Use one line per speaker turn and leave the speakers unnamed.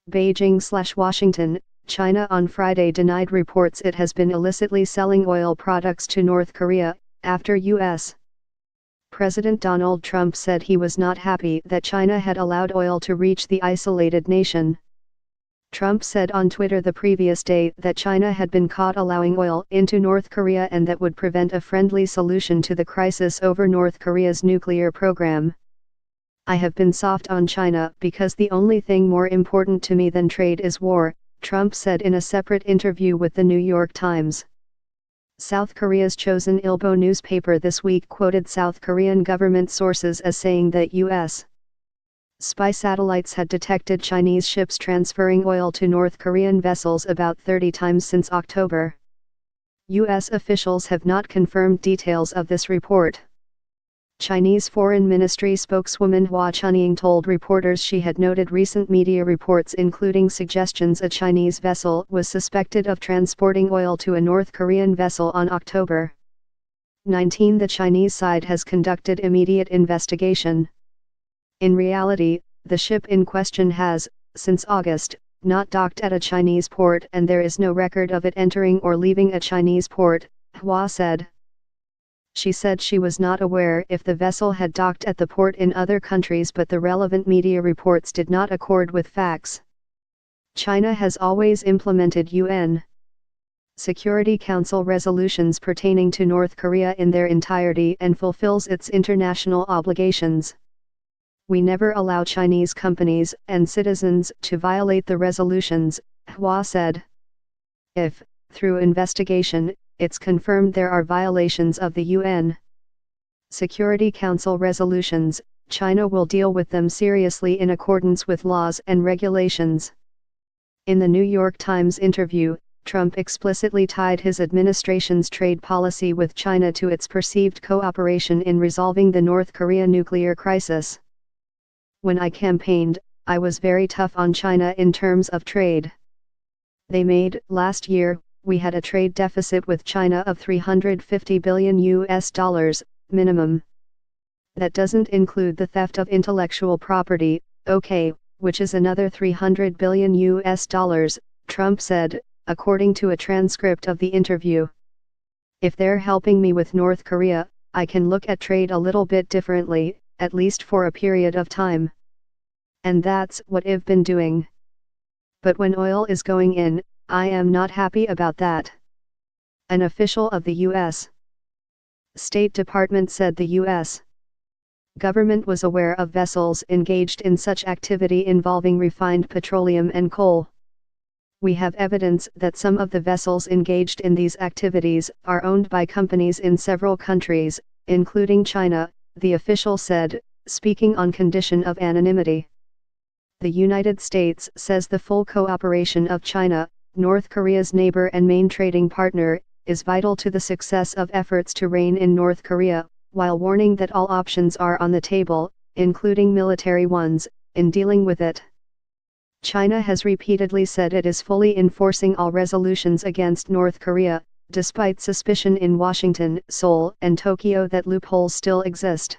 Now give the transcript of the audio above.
Beijing/Washington, China on Friday denied reports it has been illicitly selling oil products to North Korea, after U.S. President Donald Trump said he was not happy that China had allowed oil to reach the isolated nation. Trump said on Twitter the previous day that China had been caught allowing oil into North Korea and that would prevent a friendly solution to the crisis over North Korea's nuclear program. "I have been soft on China because the only thing more important to me than trade is war," Trump said in a separate interview with the New York Times. South Korea's Chosun Ilbo newspaper this week quoted South Korean government sources as saying that U.S. spy satellites had detected Chinese ships transferring oil to North Korean vessels about 30 times since October. U.S. officials have not confirmed details of this report. Chinese Foreign Ministry spokeswoman Hua Chunying told reporters she had noted recent media reports including suggestions a Chinese vessel was suspected of transporting oil to a North Korean vessel on October 19. The Chinese side has conducted immediate investigation. In reality, the ship in question has, since August, not docked at a Chinese port and there is no record of it entering or leaving a Chinese port, Hua said. She said she was not aware if the vessel had docked at the port in other countries, but the relevant media reports did not accord with facts. China has always implemented UN Security Council resolutions pertaining to North Korea in their entirety and fulfills its international obligations. "We never allow Chinese companies and citizens to violate the resolutions," Hua said. "If, through investigation, it's confirmed there are violations of the UN Security Council resolutions, China will deal with them seriously in accordance with laws and regulations." In the New York Times interview, Trump explicitly tied his administration's trade policy with China to its perceived cooperation in resolving the North Korea nuclear crisis. "When I campaigned, I was very tough on China in terms of trade. Last year, we had a trade deficit with China of $350 billion minimum. That doesn't include the theft of intellectual property, which is another $300 billion, Trump said, according to a transcript of the interview. "If they're helping me with North Korea, I can look at trade a little bit differently, at least for a period of time. And that's what I've been doing. But when oil is going in, I am not happy about that." An official of the U.S. State Department said the U.S. government was aware of vessels engaged in such activity involving refined petroleum and coal. "We have evidence that some of the vessels engaged in these activities are owned by companies in several countries, including China," the official said, speaking on condition of anonymity. The United States says the full cooperation of China, North Korea's neighbor and main trading partner, is vital to the success of efforts to rein in North Korea, while warning that all options are on the table, including military ones, in dealing with it. China has repeatedly said it is fully enforcing all resolutions against North Korea, despite suspicion in Washington, Seoul, and Tokyo that loopholes still exist.